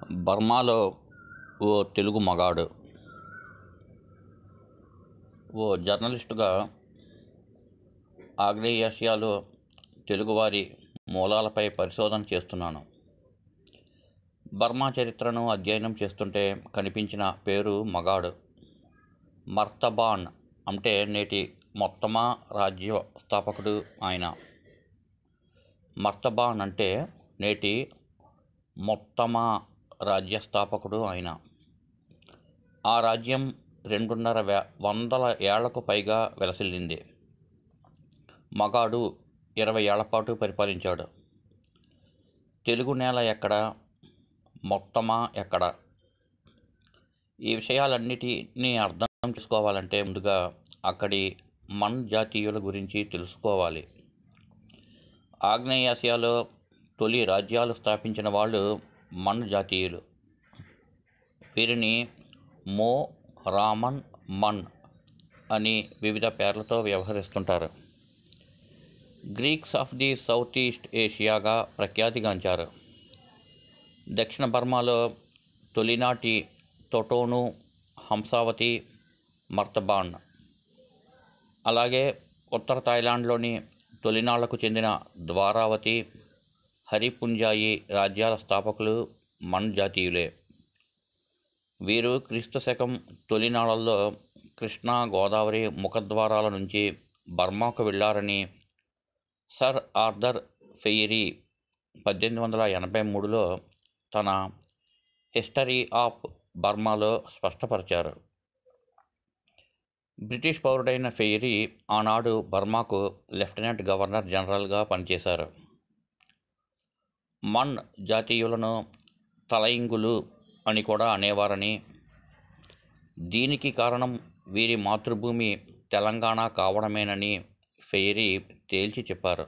బర్మాలో ఓ తెలుగు మగాడు ఓ జర్నలిస్టుగా ఆగ్నేయాసియాలో తెలుగువారి మూలాలపై పరిశోధన చేస్తున్నాను. బర్మా చరిత్రను అధ్యయనం చేస్తుంటే కనిపించిన పేరు మగాడు. మర్తబాన్ అంటే నేటి మొత్తమా రాజ్య స్థాపకుడు ఆయన. మర్తబాన్ అంటే నేటి మొత్తమా రాజ్య స్థాపకుడు ఆయన. ఆ రాజ్యం 2.5 వందల ఏళ్లకు పైగా వెలసిల్లింది. మగాడు 20 ఏళ్ల పాటు పరిపాలించాడు. తెలుగు నేల ఎక్కడ, మొత్తమా ఎక్కడ? ఈ విషయాలన్నిటినీ అర్థం చేసుకోవాలంటే ముందుగా అక్కడి మన్ జాతీయుల గురించి తెలుసుకోవాలి. ఆగ్నేయాసియాలో తొలి రాజ్యాలు స్థాపించిన వాళ్ళు మన్ జాతీయులు. వీరిని మో, రామన్, మన్ అని వివిధ పేర్లతో వ్యవహరిస్తుంటారు. Greeks of the south east ఏషియాగా ప్రఖ్యాతిగాంచారు. దక్షిణ బర్మాలో తొలినాటి తొటోను, హంసావతి, మర్తబాన్, అలాగే ఉత్తర థాయిలాండ్లోని తొలినాళ్లకు చెందిన ద్వారావతి, హరిపుంజాయి రాజ్యాల స్థాపకులు మన్ జాతీయులే. వీరు క్రీస్తుశకం తొలినాళ్లలో కృష్ణా, గోదావరి ముఖద్వారాల నుంచి బర్మాకు వెళ్లారని సర్ ఆర్థర్ ఫెయిరీ 1883లో తన హిస్టరీ ఆఫ్ బర్మాలో స్పష్టపరిచారు. బ్రిటిష్ పౌరుడైన ఫెయిరీ ఆనాడు బర్మాకు లెఫ్టినెంట్ గవర్నర్ జనరల్గా పనిచేశారు. మన్ జాతీయులను తలయింగులు అని కూడా అనేవారని, దీనికి కారణం వీరి మాతృభూమి తెలంగాణ కావడమేనని ఫెయిరీ తేల్చి చెప్పారు.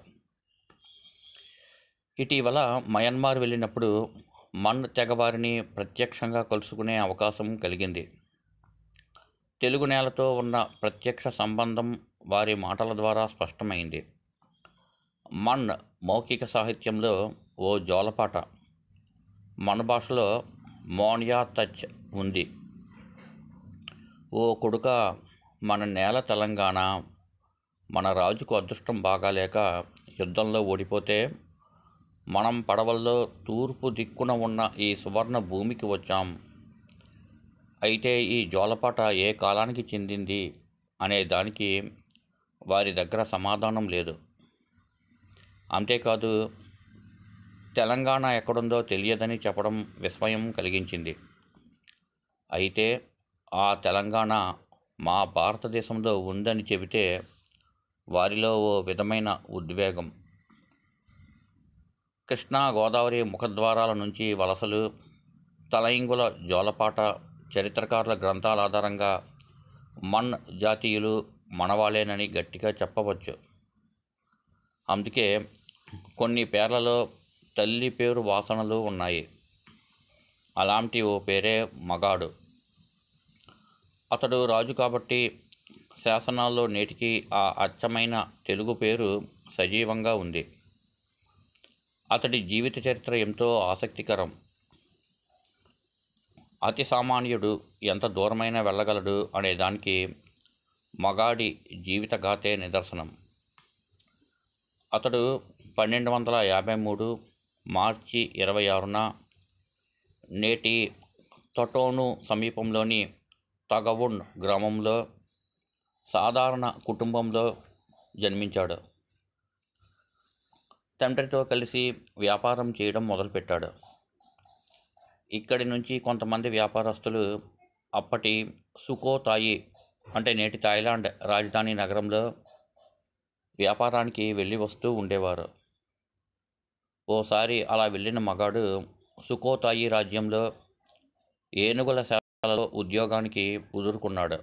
ఇటీవల మయన్మార్ వెళ్ళినప్పుడు మన్ తెగవారిని ప్రత్యక్షంగా కలుసుకునే అవకాశం కలిగింది. తెలుగు నేలతో ఉన్న ప్రత్యక్ష సంబంధం వారి మాటల ద్వారా స్పష్టమైంది. మన్ మౌఖిక సాహిత్యంలో ఓ జోలపాట, మన భాషలో మోన్యా తచ్ ఉంది. ఓ కొడుక, మన నేల తెలంగాణ, మన రాజుకు అదృష్టం బాగాలేక యుద్ధంలో ఓడిపోతే మనం పడవల్లో తూర్పు దిక్కున ఉన్న ఈ సువర్ణ భూమికి వచ్చాం. అయితే ఈ జోలపాట ఏ కాలానికి చెందింది అనే దానికి వారి దగ్గర సమాధానం లేదు. అంతేకాదు, తెలంగాణ ఎక్కడుందో తెలియదని చెప్పడం విస్మయం కలిగించింది. అయితే ఆ తెలంగాణ మా భారతదేశంలో ఉందని చెబితే వారిలో ఓ విధమైన ఉద్వేగం. కృష్ణా, గోదావరి ముఖద్వారాల నుంచి వలసలు, తలయింగుల జోలపాట చరిత్రకారుల గ్రంథాల ఆధారంగా మన్ జాతీయులు మనవాళ్ళేనని గట్టిగా చెప్పవచ్చు. అందుకే కొన్ని పేర్లలో తల్లి పేరు వాసనలు ఉన్నాయి. అలాంటి ఓ పేరే మగాడు. అతడు రాజు కాబట్టి శాసనాల్లో నేటికి ఆ అచ్చమైన తెలుగు పేరు సజీవంగా ఉంది. అతడి జీవిత చరిత్ర ఎంతో ఆసక్తికరం. అతి సామాన్యుడు ఎంత దూరమైనా వెళ్ళగలడు అనేదానికి మగాడి జీవితగాథే నిదర్శనం. అతడు 1253 మార్చి 26న నేటి తొటోను సమీపంలోని తగవున్ గ్రామంలో సాధారణ కుటుంబంలో జన్మించాడు. తండ్రితో కలిసి వ్యాపారం చేయడం మొదలుపెట్టాడు. ఇక్కడి నుంచి కొంతమంది వ్యాపారస్తులు అప్పటి సుకోతాయి అంటే నేటి థాయిలాండ్ రాజధాని నగరంలో వ్యాపారానికి వెళ్ళి వస్తూ ఉండేవారు. ఓసారి అలా వెళ్ళిన మగాడు సుకోతాయి రాజ్యంలో ఏనుగుల శాలలో ఉద్యోగానికి కుదురుకున్నాడు.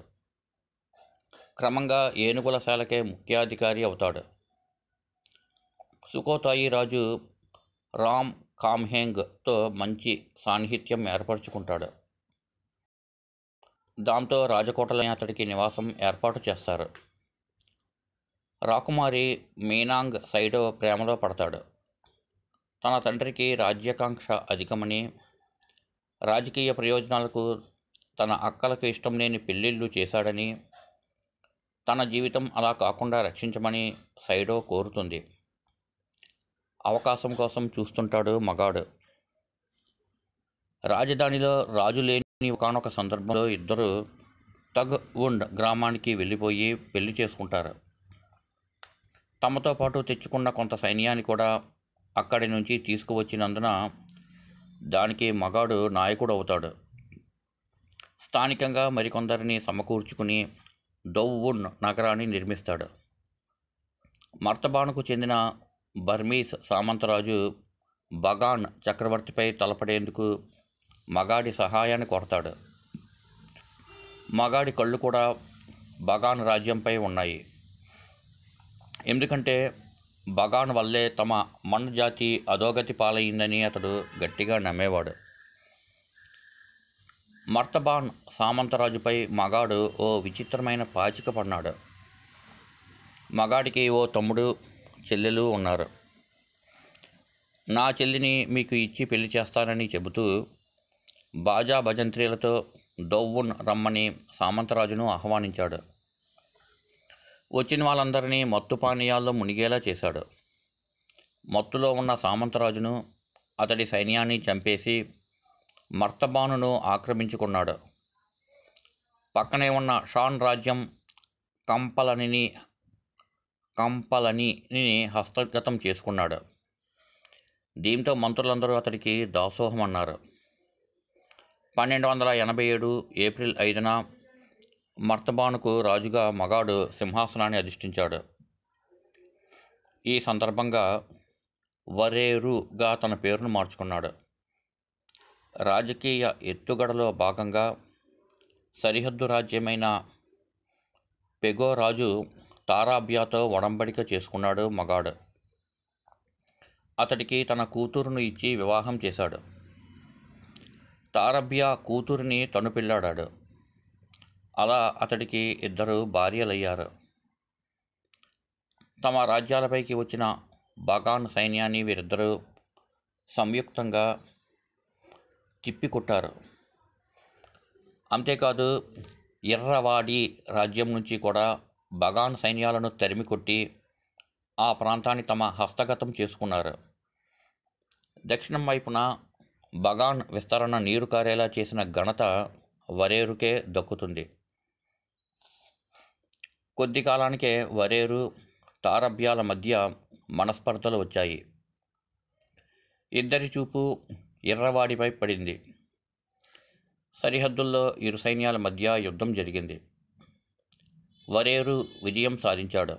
క్రమంగా ఏనుగుల శాలకే ముఖ్యాధికారి అవుతాడు. సుకోతాయి రాజు రామ్ కామ్హేంగ్తో మంచి సాన్నిహిత్యం ఏర్పరచుకుంటాడు. దాంతో రాజకోటలోనే అతడికి నివాసం ఏర్పాటు చేస్తారు. రాకుమారి మీనాంగ్ సైడో ప్రేమలో పడతాడు. తన తండ్రికి రాజ్యాకాంక్ష అధికమని రాజకీయ ప్రయోజనాలకు తన అక్కలకు ఇష్టం లేని పెళ్ళిళ్ళు చేశాడని, తన జీవితం అలా కాకుండా రక్షించమని సైడో కోరుతుంది. అవకాశం కోసం చూస్తుంటాడు మగాడు. రాజధానిలో రాజు లేని ఒకానొక సందర్భంలో ఇద్దరు తగ్ వుండ్ గ్రామానికి వెళ్ళిపోయి పెళ్లి చేసుకుంటారు. తమతో పాటు తెచ్చుకున్న కొంత సైన్యాన్ని కూడా అక్కడి నుంచి తీసుకువచ్చినందున దానికి మగాడు నాయకుడు అవుతాడు. స్థానికంగా మరికొందరిని సమకూర్చుకుని డౌవున్ నగరాన్ని నిర్మిస్తాడు. మర్తబానుకు చెందిన బర్మీస్ సామంతరాజు బగాన్ చక్రవర్తిపై తలపడేందుకు మగాడి సహాయాన్ని కోరతాడు. మగాడి కళ్ళు కూడా బగాన్ రాజ్యంపై ఉన్నాయి. ఎందుకంటే బగాన్ వల్లే తమ మన్ జాతి అధోగతి పాలయ్యిందని అతడు గట్టిగా నమ్మేవాడు. మర్తబాన్ సామంతరాజుపై మగాడు ఓ విచిత్రమైన పాచిక పడినాడు. మగాడికి ఓ తమ్ముడు, చెల్లెలు ఉన్నారు. నా చెల్లిని మీకు ఇచ్చి పెళ్లి చేస్తానని చెబుతూ బాజా భజంత్రీలతో డౌవున్ రమ్మని సామంతరాజును ఆహ్వానించాడు. వచ్చిన వాళ్ళందరినీ మత్తు పానీయాల్లో మునిగేలా చేశాడు. మత్తులో ఉన్న సామంతరాజును, అతడి సైన్యాన్ని చంపేసి మర్తబానును ఆక్రమించుకున్నాడు. పక్కనే ఉన్న షాన్ రాజ్యం కంపలనిని హస్తగతం చేసుకున్నాడు. దీంతో మంత్రులందరూ అతడికి దాసోహం అన్నారు. 1287 ఏప్రిల్ 5న మర్తబానుకు రాజుగా మగాడు సింహాసనాన్ని అధిష్ఠించాడు. ఈ సందర్భంగా వరేరుగా తన పేరును మార్చుకున్నాడు. రాజకీయ ఎత్తుగడలో భాగంగా సరిహద్దు రాజ్యమైన పెగో రాజు తారాబ్యాతో ఒడంబడిక చేసుకున్నాడు మగాడు. అతడికి తన కూతురును ఇచ్చి వివాహం చేశాడు. తారబ్యా కూతురిని తను పెళ్ళాడాడు. అలా అతడికి 2 భార్యలయ్యారు. తమ రాజ్యాలపైకి వచ్చిన బగాన్ సైన్యాన్ని వీరిద్దరూ సంయుక్తంగా తిప్పికొట్టారు. అంతేకాదు ఇర్రవాడి రాజ్యం నుంచి కూడా బగాన్ సైన్యాలను తరిమికొట్టి ఆ ప్రాంతాన్ని తమ హస్తగతం చేసుకున్నారు. దక్షిణం వైపున బగాన్ విస్తరణ నీరు కారేలా చేసిన ఘనత వరేరుకే దక్కుతుంది. కొద్ది కాలానికే వరేరు, తారబ్యాల మధ్య మనస్పర్ధలు వచ్చాయి. ఇద్దరి చూపు ఇర్రవాడిపై పడింది. సరిహద్దుల్లో ఇరు సైన్యాల మధ్య యుద్ధం జరిగింది. వరేరు విజయం సాధించాడు.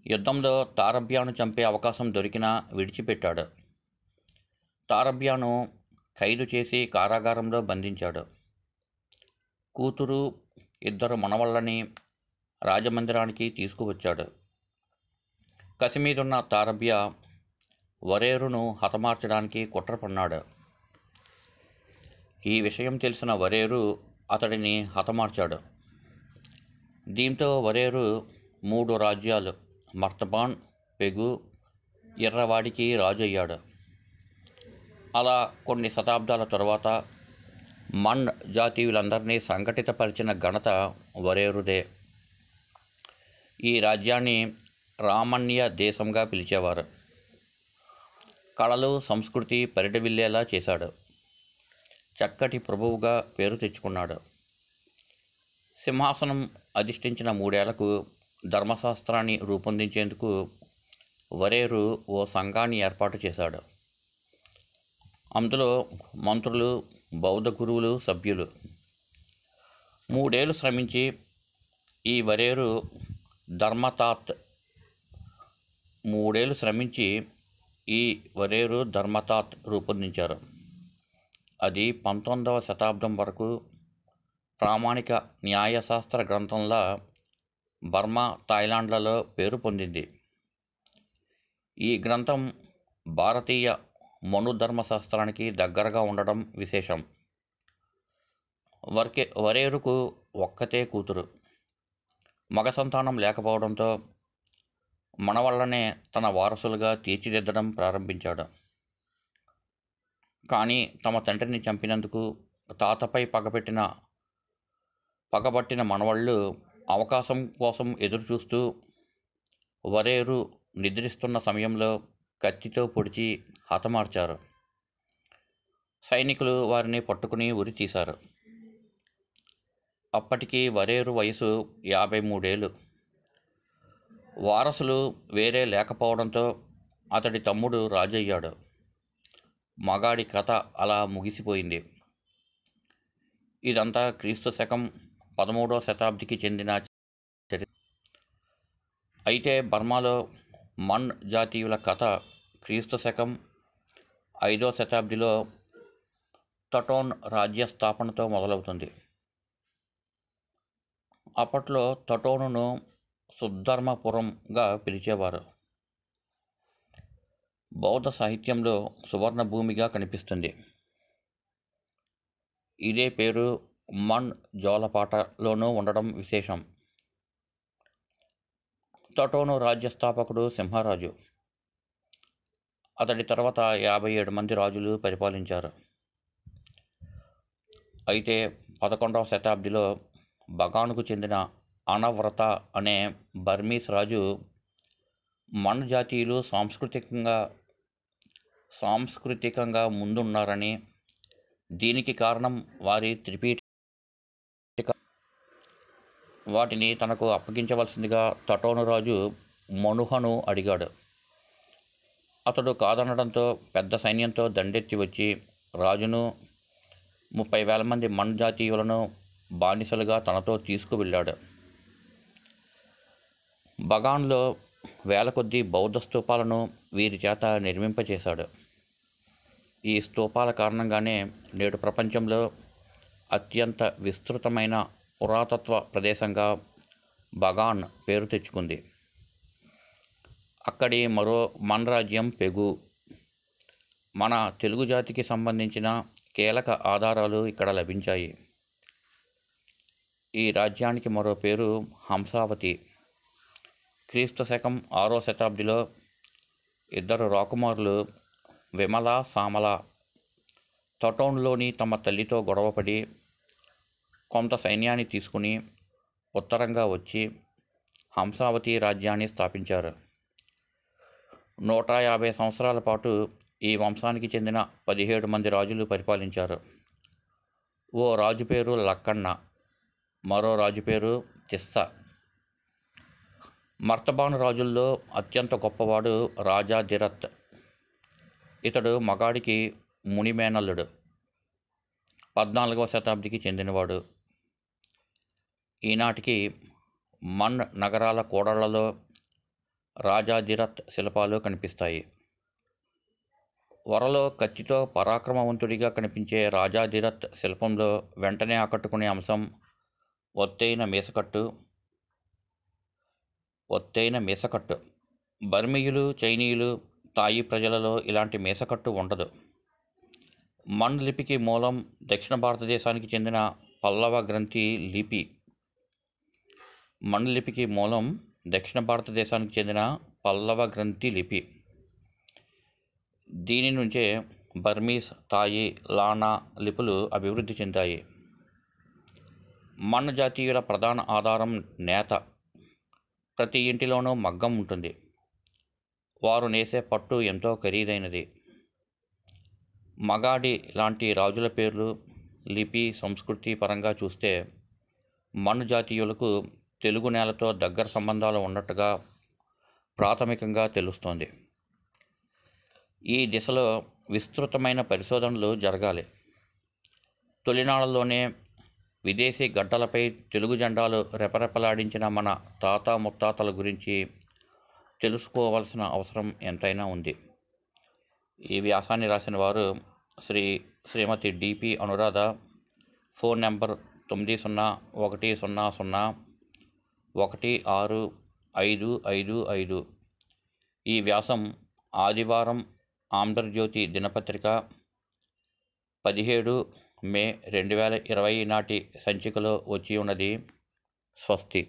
యుద్ధంలో తారబ్యాను చంపే అవకాశం దొరికినా విడిచిపెట్టాడు. తారబ్యాను ఖైదు చేసి కారాగారంలో బంధించాడు. కూతురు, 2 మనవళ్ళని రాజమందిరానికి తీసుకువచ్చాడు. కసిమీదున్న తారబ్యా వరేరును హతమార్చడానికి కుట్ర పన్నాడు. ఈ విషయం తెలిసిన వరేరు అతడిని హతమార్చాడు. దీంతో వరేరు 3 రాజ్యాలు మర్తబాన్, పెగు, ఇర్రవాడికి రాజు అయ్యాడు. అలా కొన్ని శతాబ్దాల తరువాత మన్ జాతీయులందరినీ సంఘటితపరిచిన ఘనత వరేరుదే. ఈ రాజ్యాన్ని రామణ్య దేశంగా పిలిచేవారు. కళలు, సంస్కృతి పరిడవిల్లేలా చేశాడు. చక్కటి ప్రభువుగా పేరు తెచ్చుకున్నాడు. సింహాసనం అధిష్ఠించిన 3 ఏళ్లకు ధర్మశాస్త్రాన్ని రూపొందించేందుకు వరేరు ఓ సంఘాన్ని ఏర్పాటు చేశాడు. అందులో మంత్రులు, బౌద్ధ గురువులు సభ్యులు. 3 ఏళ్ళు శ్రమించి ఈ వరేరు ధర్మతాత్ రూపొందించారు. అది 19వ శతాబ్దం వరకు ప్రామాణిక న్యాయశాస్త్ర గ్రంథంలా బర్మా, థాయిలాండ్లలో పేరు పొందింది. ఈ గ్రంథం భారతీయ మనుధర్మశాస్త్రానికి దగ్గరగా ఉండడం విశేషం. వరేరుకు ఒక్కతే కూతురు. మగ సంతానం లేకపోవడంతో మనవళ్ళనే తన వారసులుగా తీర్చిదిద్దడం ప్రారంభించాడు. కానీ తమ తండ్రిని చంపినందుకు తాతపై పగబట్టిన మనవళ్ళు అవకాశం కోసం ఎదురుచూస్తూ వరేరు నిద్రిస్తున్న సమయంలో కత్తితో పొడిచి హతమార్చారు. సైనికులు వారిని పట్టుకుని ఉరి తీశారు. అప్పటికి వరేరు వయసు 53 ఏళ్ళు. వారసులు వేరే లేకపోవడంతో అతడి తమ్ముడు రాజయ్యాడు. మగాడి కథ అలా ముగిసిపోయింది. ఇదంతా క్రీస్తు శకం 13వ శతాబ్దికి చెందిన చరిత్ర. అయితే బర్మాలో మన్ జాతీయుల కథ క్రీస్తు శకం 5వ శతాబ్దిలో తటోన్ రాజ్య స్థాపనతో మొదలవుతుంది. అప్పట్లో తటోనును సుధర్మపురంగా పిలిచేవారు. బౌద్ధ సాహిత్యంలో సువర్ణ భూమిగా కనిపిస్తుంది. ఇదే పేరు మన్ జోలపాటలోనూ ఉండడం విశేషం. తటోను రాజ్య స్థాపకుడు సింహరాజు. అతడి తర్వాత 57 మంది రాజులు పరిపాలించారు. అయితే 11వ శతాబ్దిలో బగానుకు చెందిన అనవ్రత అనే బర్మీస్ రాజు మన్ జాతీయులు సాంస్కృతికంగా ముందున్నారని, దీనికి కారణం వారి త్రిపీఠిక వాటిని తనకు అప్పగించవలసిందిగా తటోను రాజు మనుహను అడిగాడు. అతడు కాదనడంతో పెద్ద సైన్యంతో దండెత్తి వచ్చి రాజును 30,000 మంది మన్ జాతీయులను బానిసలుగా తనతో తీసుకువెళ్ళాడు. బగాన్లో వేల కొద్దీ బౌద్ధ స్తూపాలను వీరి చేత నిర్మింపచేశాడు. ఈ స్తూపాల కారణంగానే నేడు ప్రపంచంలో అత్యంత విస్తృతమైన పురాతత్వ ప్రదేశంగా బగాన్ పేరు తెచ్చుకుంది. అక్కడి మరో మన్ రాజ్యం పెగు. మన తెలుగు జాతికి సంబంధించిన కీలక ఆధారాలు ఇక్కడ లభించాయి. ఈ రాజ్యానికి మరో పేరు హంసావతి. క్రీస్తు శకం 6వ శతాబ్దిలో 2 రాకుమారులు విమల, సామల తటోన్లోని తమ తల్లితో గొడవపడి కొంత సైన్యాన్ని తీసుకుని ఉత్తరంగా వచ్చి హంసావతి రాజ్యాన్ని స్థాపించారు. 150 సంవత్సరాల పాటు ఈ వంశానికి చెందిన 17 మంది రాజులు పరిపాలించారు. ఓ రాజు పేరు లక్కన్న, మరో రాజు పేరు తిస్స. మర్తబాను రాజుల్లో అత్యంత గొప్పవాడు రాజాధిరత్. ఇతడు మగాడికి మునిమేనల్లుడు. 14వ శతాబ్దికి చెందినవాడు. ఈనాటికి మన్ నగరాల కూడళ్లలో రాజాధిరత్ శిల్పాలు కనిపిస్తాయి. వరలో కత్తితో పరాక్రమవంతుడిగా కనిపించే రాజాధిరత్ శిల్పంలో వెంటనే ఆకట్టుకునే అంశం ఒత్తైన మీసకట్టు. బర్మీయులు, చైనీయులు, తాయి ప్రజలలో ఇలాంటి మీసకట్టు ఉండదు. మన్ లిపికి మూలం దక్షిణ భారతదేశానికి చెందిన పల్లవ గ్రంథి లిపి. మన్ లిపికి మూలం దక్షిణ భారతదేశానికి చెందిన పల్లవ గ్రంథి లిపి. దీని నుంచే బర్మీస్, తాయి, లానా లిపులు అభివృద్ధి చెందాయి. మన్ జాతీయుల ప్రధాన ఆధారం నేత. ప్రతి ఇంటిలోనూ మగ్గం ఉంటుంది. వారు నేసే పట్టు ఎంతో ఖరీదైనది. మగాడి లాంటి రాజుల పేర్లు, లిపి, సంస్కృతి పరంగా చూస్తే మన్ జాతీయులకు తెలుగు నేలతో దగ్గర సంబంధాలు ఉన్నట్టుగా ప్రాథమికంగా తెలుస్తోంది. ఈ దిశలో విస్తృతమైన పరిశోధనలు జరగాలి. తొలినాళ్లలోనే విదేశీ గడ్డలపై తెలుగు జెండాలు రెపరెపలాడించిన మన తాత ముత్తాతల గురించి తెలుసుకోవాల్సిన అవసరం ఎంతైనా ఉంది. ఈ వ్యాసాన్ని రాసిన వారు Srimati DP Anuradha. Phone number 901001605555. ఈ వ్యాసం ఆదివారం ఆంధ్రజ్యోతి దినపత్రిక 17 మే 2020 నాటి సంచికలో వచ్చి ఉన్నది. స్వస్తి.